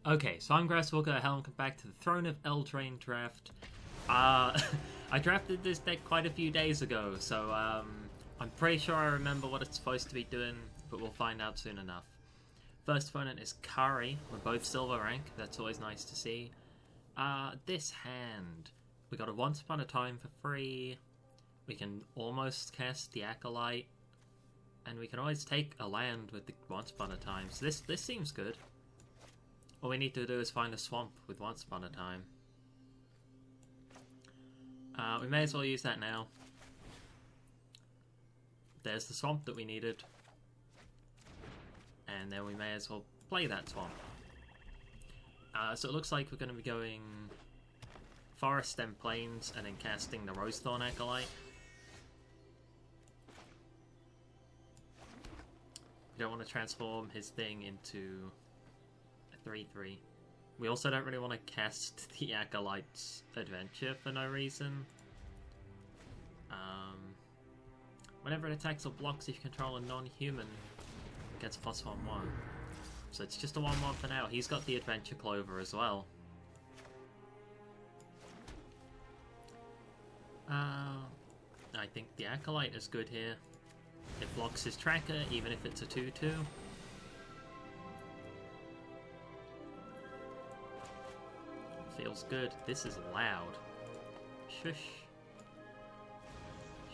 Okay, so I'm Grasswalker. Welcome back to the Throne of Eldraine draft. I drafted this deck quite a few days ago, so I'm pretty sure I remember what it's supposed to be doing, but we'll find out soon enough. First opponent is Kari. We're both silver rank. That's always nice to see. This hand, we got a Once Upon a Time for free. We can almost cast the Acolyte, and we can always take a land with the Once Upon a Time. So this seems good. All we need to do is find a swamp with Once Upon a Time. We may as well use that now. There's the swamp that we needed. And then we may as well play that swamp. So it looks like we're going to be going Forest and Plains and then casting the Rosethorn Acolyte. We don't want to transform his thing into 3/3. We also don't really want to cast the Acolyte's Adventure for no reason. Whenever it attacks or blocks, if you control a non-human, it gets +1/1. So it's just a 1/1 for now. He's got the Adventure Clover as well. I think the Acolyte is good here. It blocks his tracker, even if it's a 2/2. Feels good. This is loud. Shush.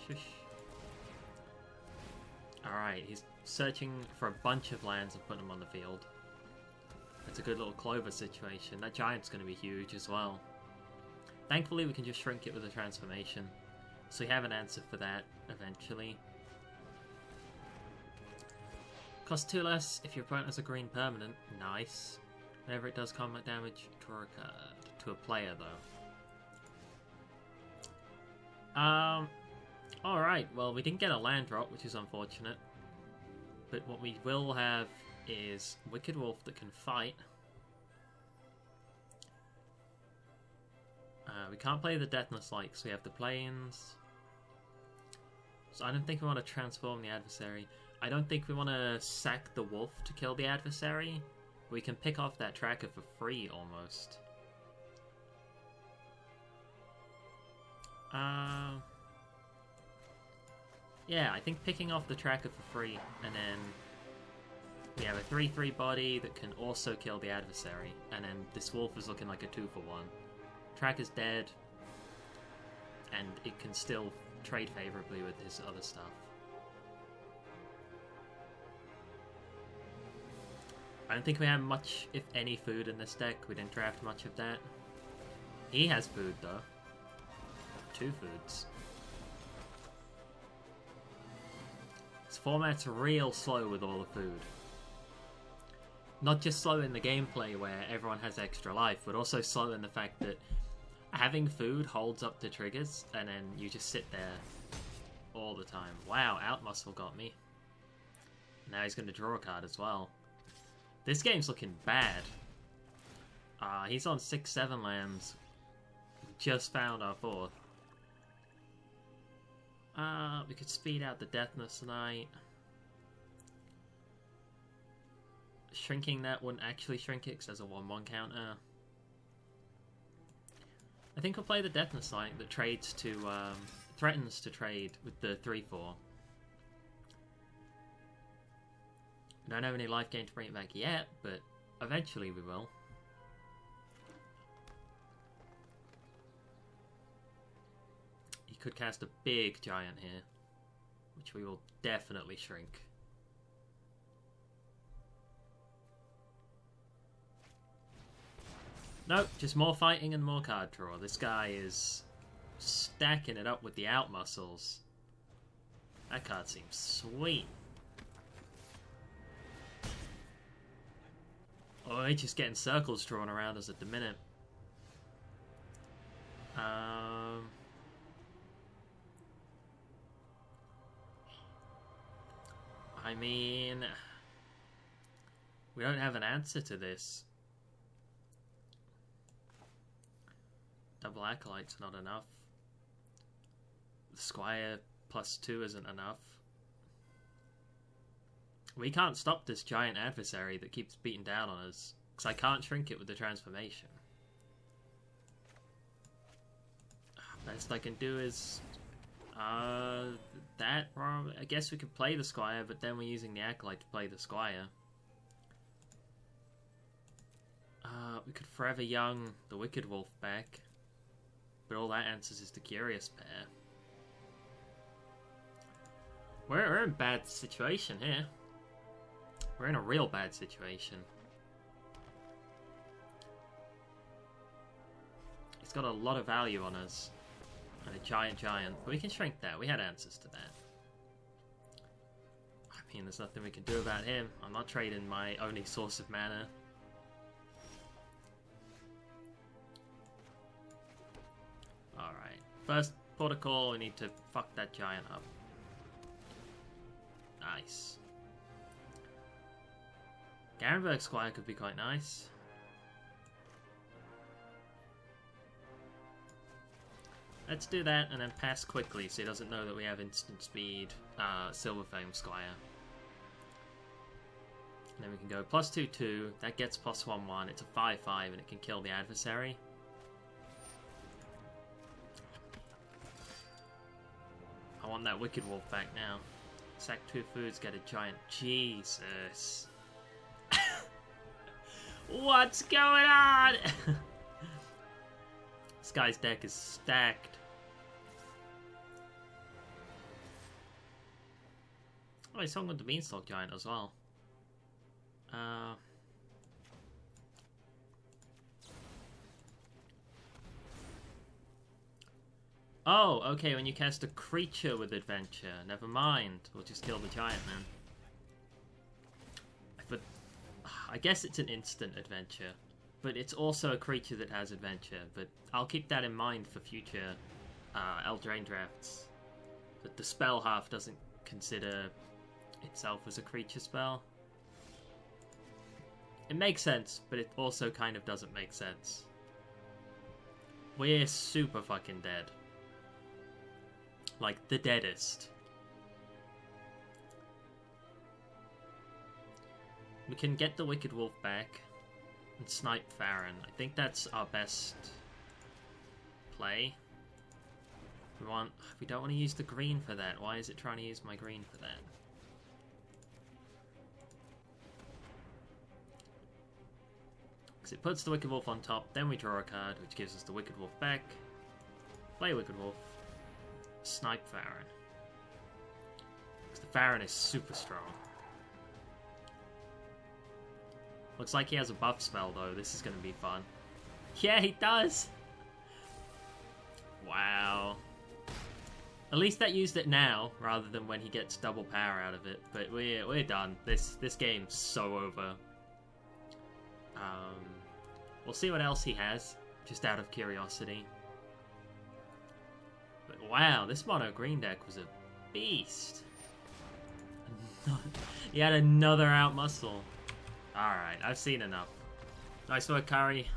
Shush. Alright, he's searching for a bunch of lands and putting them on the field. That's a good little Clover situation. That Giant's going to be huge as well. Thankfully, we can just shrink it with a transformation. So we have an answer for that eventually. Cost 2 less if your opponent has a green permanent. Nice. Whenever it does combat damage, draw a card. To a player, though. Alright, well, we didn't get a land drop, which is unfortunate. But what we will have is Wicked Wolf that can fight. We can't play the Deathless Light, because we have the Plains. So I don't think we want to transform the adversary. I don't think we want to sack the wolf to kill the adversary. We can pick off that tracker for free, almost. Yeah, I think picking off the tracker for free, and then we have a 3/3 body that can also kill the adversary, and then this wolf is looking like a 2-for-1. Tracker's dead, and it can still trade favorably with his other stuff. I don't think we have much, if any, food in this deck. We didn't draft much of that. He has food, though. 2 foods. This format's real slow with all the food. Not just slow in the gameplay where everyone has extra life, but also slow in the fact that having food holds up to triggers, and then you just sit there all the time. Wow, Outmuscle got me. Now he's going to draw a card as well. This game's looking bad. He's on 6/7 lands. Just found our 4th. We could speed out the Deathless Knight. Shrinking that wouldn't actually shrink it because there's a 1/1 counter. I think we'll play the Deathless Knight that trades to, threatens to trade with the 3/4. We don't have any life gain to bring it back yet, but eventually we will. He could cast a big giant here, which we will definitely shrink. Nope, just more fighting and more card draw. This guy is stacking it up with the Outmuscles. That card seems sweet. Oh, he's just getting circles drawn around us at the minute. I mean, we don't have an answer to this. Double Acolyte's not enough. The Squire +2 isn't enough. We can't stop this giant adversary that keeps beating down on us. Because I can't shrink it with the transformation. Best I can do is... that, or I guess we could play the Squire, but then we're using the Acolyte to play the Squire. We could Forever Young the Wicked Wolf back, but all that answers is the Curious Pair. We're in a bad situation here. We're in a real bad situation. It's got a lot of value on us. And a giant, but we can shrink that. We had answers to that. I mean, there's nothing we can do about him. I'm not trading my only source of mana. Alright. First protocol, we need to fuck that giant up. Nice. Garenberg Squire could be quite nice. Let's do that and then pass quickly so he doesn't know that we have instant speed Silverfame Squire. And then we can go +2/2, that gets +1/1, it's a 5/5 and it can kill the adversary. I want that Wicked Wolf back now. Sack 2 foods, get a giant. Jesus. What's going on? This guy's deck is stacked. Oh, he's on with the Beanstalk Giant as well. Oh, okay, when you cast a creature with adventure. Never mind. We'll just kill the giant then. But I guess it's an instant adventure. But it's also a creature that has adventure. But I'll keep that in mind for future Eldraine drafts. That the spell half doesn't consider itself as a creature spell. It makes sense, but it also kind of doesn't make sense. We're super fucking dead. Like, the deadest. We can get the Wicked Wolf back and snipe Farron. I think that's our best play. We don't want to use the green for that. Why is it trying to use my green for that? Because it puts the Wicked Wolf on top, then we draw a card, which gives us the Wicked Wolf back. Play Wicked Wolf. Snipe Farron. Because the Farron is super strong. Looks like he has a buff spell though. This is going to be fun. Yeah, he does! Wow. At least that used it now, rather than when he gets double power out of it. But we're done. This game's so over. We'll see what else he has, just out of curiosity. But wow, this mono green deck was a beast. He had another out muscle. Alright, I've seen enough. Nice work, Curry.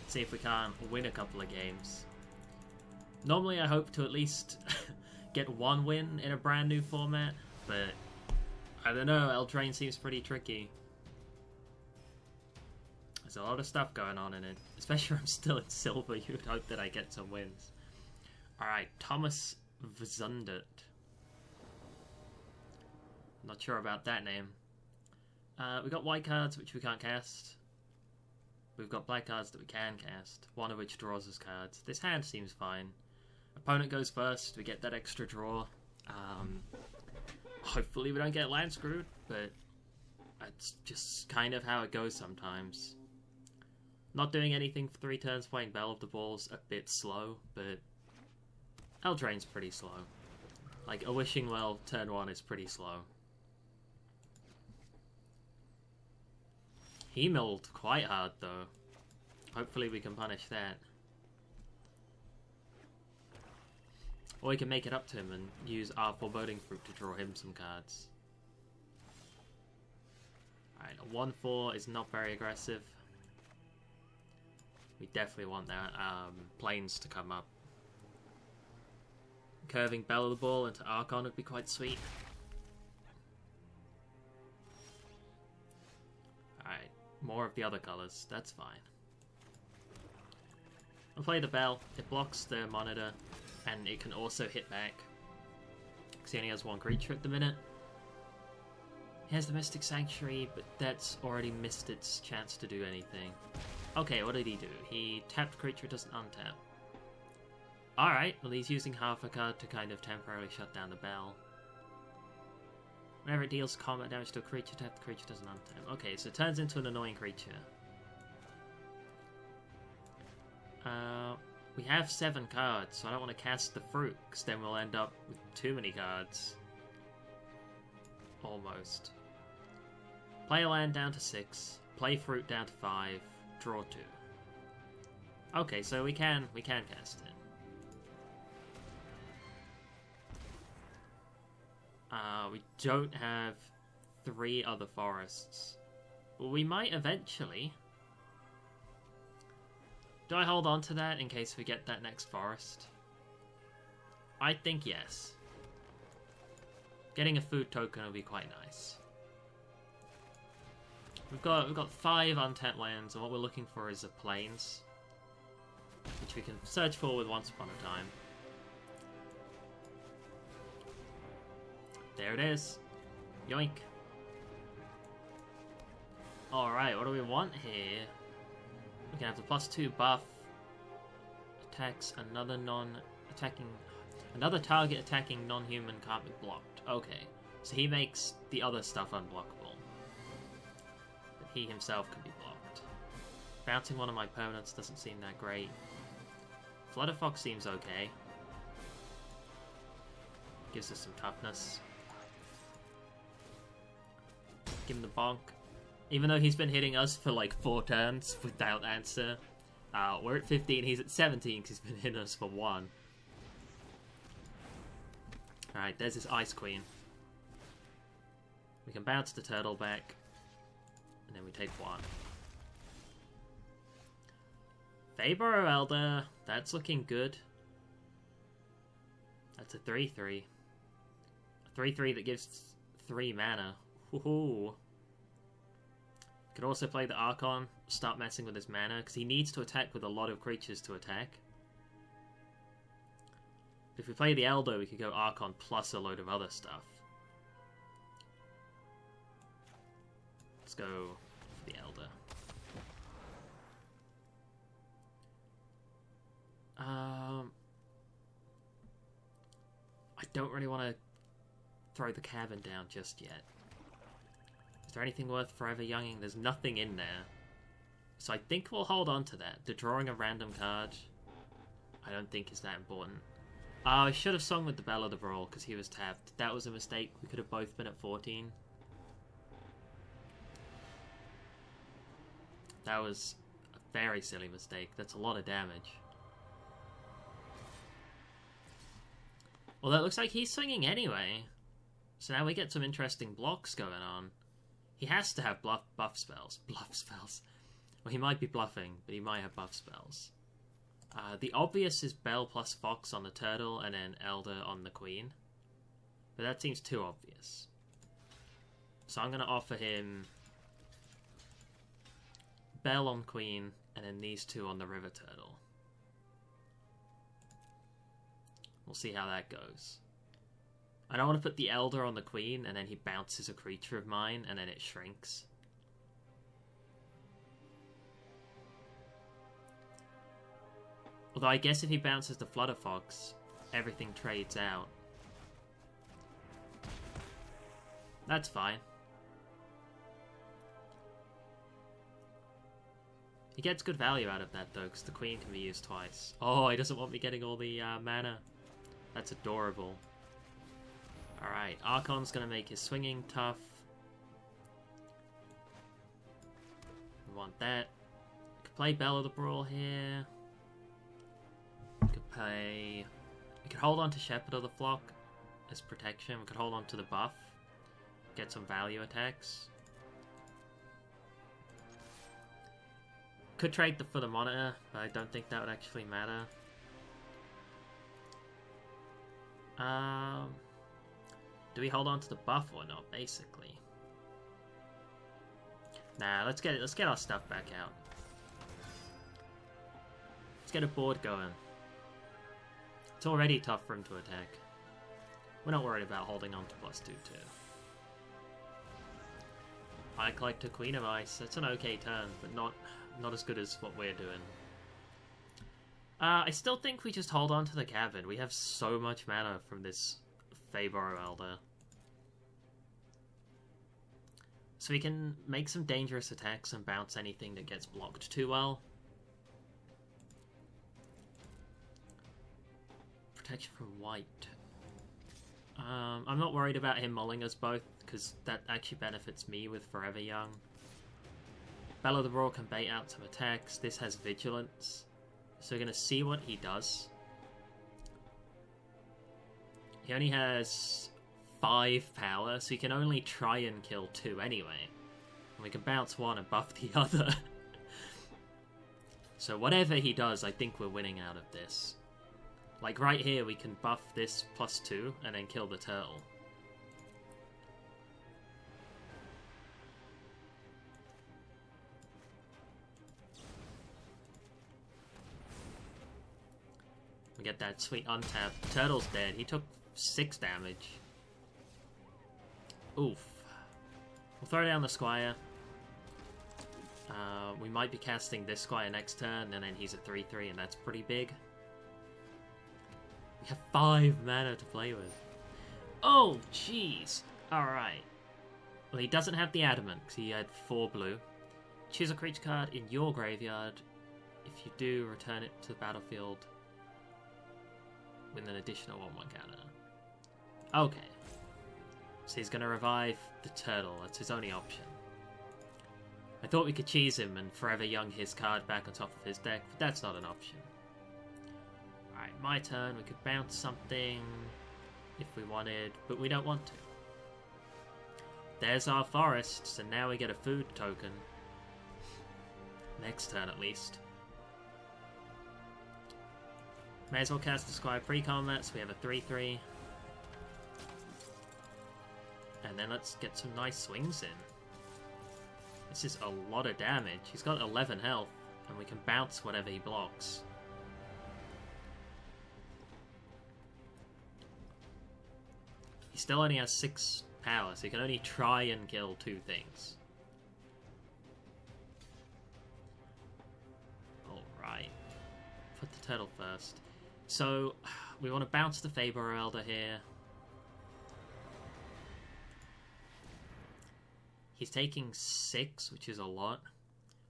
Let's see if we can't win a couple of games. Normally I hope to at least get one win in a brand new format, but I don't know, Eldraine seems pretty tricky. There's a lot of stuff going on in it, especially if I'm still in silver. You would hope that I get some wins. Alright, Thomas Vzundert. Not sure about that name. We've got white cards which we can't cast. We've got black cards that we can cast, one of which draws us cards. This hand seems fine. Opponent goes first, we get that extra draw. Hopefully we don't get land screwed, but that's just kind of how it goes sometimes. Not doing anything for 3 turns, playing Bell of the Ball's a bit slow, but Eldraine's pretty slow. Like, a Wishing Well turn 1 is pretty slow. He milled quite hard though. Hopefully we can punish that. Or we can make it up to him and use our Foreboding Fruit to draw him some cards. Alright, a 1/4 is not very aggressive. We definitely want that Plains to come up. Curving Bell of the Ball into Archon would be quite sweet. Alright, more of the other colors. That's fine. I'll play the bell. It blocks the monitor, and it can also hit back. Because he only has one creature at the minute. He has the Mystic Sanctuary, but that's already missed its chance to do anything. Okay, what did he do? He tapped creature, doesn't untap. Alright, well he's using half a card to kind of temporarily shut down the bell. Whenever it deals combat damage to a creature, tap the creature doesn't untap. Okay, so it turns into an annoying creature. We have 7 cards, so I don't want to cast the fruit, because then we'll end up with too many cards. Almost. Play a land down to 6, play fruit down to 5, draw 2. Okay, so we can cast it. We don't have 3 other forests. Well, we might eventually. Do I hold on to that in case we get that next forest? I think yes. Getting a food token will be quite nice. We've got 5 untapped lands, and what we're looking for is a plains, which we can search for with Once Upon a Time. There it is. Yoink. Alright, what do we want here? We can have the +2 buff. Attacks another another target attacking non-human can't be blocked. Okay, so he makes the other stuff unblockable. But he himself can be blocked. Bouncing one of my permanents doesn't seem that great. Flutterfox seems okay. Gives us some toughness. Give him the bonk. Even though he's been hitting us for like 4 turns without answer. We're at 15, he's at 17 because he's been hitting us for 1. Alright, there's his Ice Queen. We can bounce the turtle back. And then we take 1. Fabro Elder, that's looking good. That's a 3-3. A 3-3 that gives 3 mana. Woohoo! Could also play the Archon, start messing with his mana, because he needs to attack with a lot of creatures to attack. If we play the Elder, we could go Archon plus a load of other stuff. Let's go for the Elder. I don't really want to throw the cabin down just yet. Is there anything worth Forever Younging? There's nothing in there. So I think we'll hold on to that. The drawing a random card, I don't think is that important. I should have sung with the Bell of the Brawl because he was tapped. That was a mistake. We could have both been at 14. That was a very silly mistake. That's a lot of damage. Well, that looks like he's swinging anyway. So now we get some interesting blocks going on. He has to have buff spells. Bluff spells. Well, he might be bluffing, but he might have buff spells. The obvious is Bell plus Fox on the turtle, and then Elder on the Queen. But that seems too obvious. So I'm going to offer him Bell on Queen, and then these 2 on the River Turtle. We'll see how that goes. I don't want to put the Elder on the Queen, and then he bounces a creature of mine, and then it shrinks. Although I guess if he bounces the Flutterfox, everything trades out. That's fine. He gets good value out of that, though, because the Queen can be used twice. Oh, he doesn't want me getting all the mana. That's adorable. Alright, Archon's going to make his swinging tough. We want that. We could play Bell of the Brawl here. We could hold on to Shepherd of the Flock as protection. We could hold on to the buff. Get some value attacks. Could trade for the monitor, but I don't think that would actually matter. Do we hold on to the buff or not, basically? Nah, let's get our stuff back out. Let's get a board going. It's already tough for him to attack. We're not worried about holding on to +2/2. I collect a Queen of Ice. That's an okay turn, but not as good as what we're doing. I still think we just hold on to the cabin. We have so much mana from this Fabro Elder. So we can make some dangerous attacks and bounce anything that gets blocked too well. Protection from white. I'm not worried about him mulling us both, because that actually benefits me with Forever Young. Bell of the Roar can bait out some attacks. This has Vigilance. So we're going to see what he does. He only has 5 power, so he can only try and kill 2 anyway. And we can bounce 1 and buff the other. So whatever he does, I think we're winning out of this. Like right here, we can buff this +2 and then kill the turtle. We get that sweet untap. Turtle's dead. He took 6 damage. Oof. We'll throw down the Squire. We might be casting this Squire next turn, and then he's a 3/3, and that's pretty big. We have 5 mana to play with. Oh, jeez. Alright. Well, he doesn't have the Adamant, because he had 4 blue. Choose a creature card in your graveyard. If you do, return it to the battlefield with an additional 1/1 counter. Okay. So he's going to revive the turtle. That's his only option. I thought we could cheese him and Forever Young his card back on top of his deck, but that's not an option. Alright, my turn. We could bounce something if we wanted, but we don't want to. There's our forest, so now we get a food token. Next turn, at least. May as well cast the Squire pre-combat, so we have a 3/3. And then let's get some nice swings in. This is a lot of damage. He's got 11 health, and we can bounce whatever he blocks. He still only has 6 power, so he can only try and kill 2 things. Alright. Put the turtle first. So, we want to bounce the Fabro Elder here. He's taking 6, which is a lot.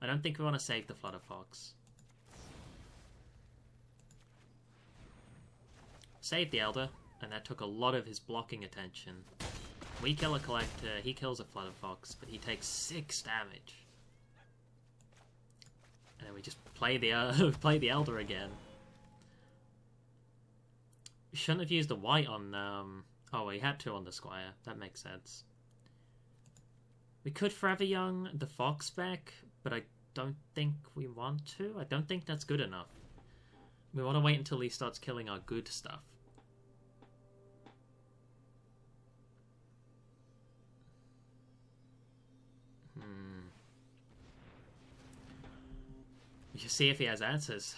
I don't think we want to save the Flutterfox. Save the Elder, and that took a lot of his blocking attention. We kill a Collector, he kills a Flutterfox, but he takes 6 damage. And then we just play the play the Elder again. We shouldn't have used the white on... Oh, we had to on the Squire. That makes sense. We could Forever Young the Fox back, but I don't think we want to. I don't think that's good enough. We want to wait until he starts killing our good stuff. We should see if he has answers.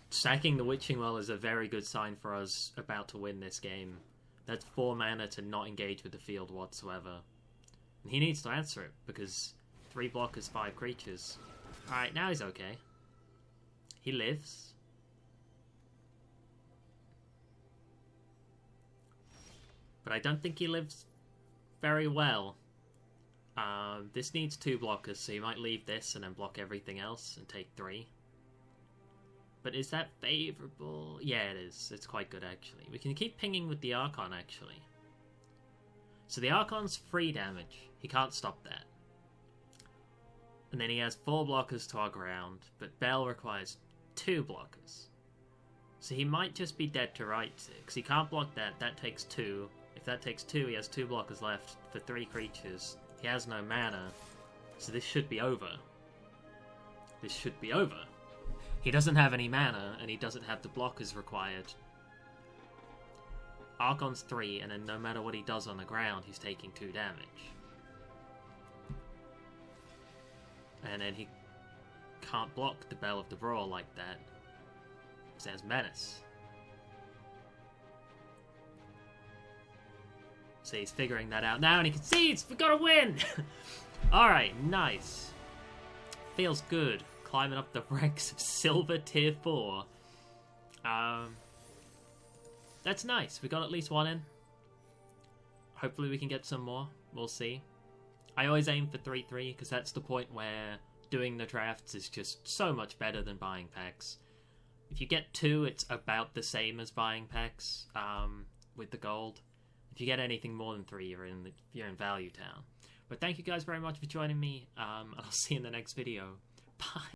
Sacking the Witching Well is a very good sign for us about to win this game. That's 4 mana to not engage with the field whatsoever. And he needs to answer it, because 3 blockers, 5 creatures. Alright, now he's okay. He lives. But I don't think he lives very well. This needs 2 blockers, so he might leave this and then block everything else and take 3. But is that favourable? Yeah, it is. It's quite good, actually. We can keep pinging with the Archon, actually. So the Archon's 3 damage. He can't stop that. And then he has 4 blockers to our ground, but Bell requires 2 blockers. So he might just be dead to rights, because he can't block that. That takes 2. If that takes 2, he has 2 blockers left for 3 creatures. He has no mana, so this should be over. This should be over. He doesn't have any mana, and he doesn't have the blockers required. Archon's 3, and then no matter what he does on the ground, he's taking 2 damage. And then he can't block the Bell of the Brawl like that. Because it has Menace. So he's figuring that out now, and he concedes! We've got to win! Alright, nice. Feels good. Climbing up the ranks of Silver Tier 4. That's nice. We got at least one in. Hopefully we can get some more. We'll see. I always aim for 3-3, because that's the point where doing the drafts is just so much better than buying packs. If you get 2, it's about the same as buying packs with the gold. If you get anything more than 3, you're in Value Town. But thank you guys very much for joining me, and I'll see you in the next video. Bye!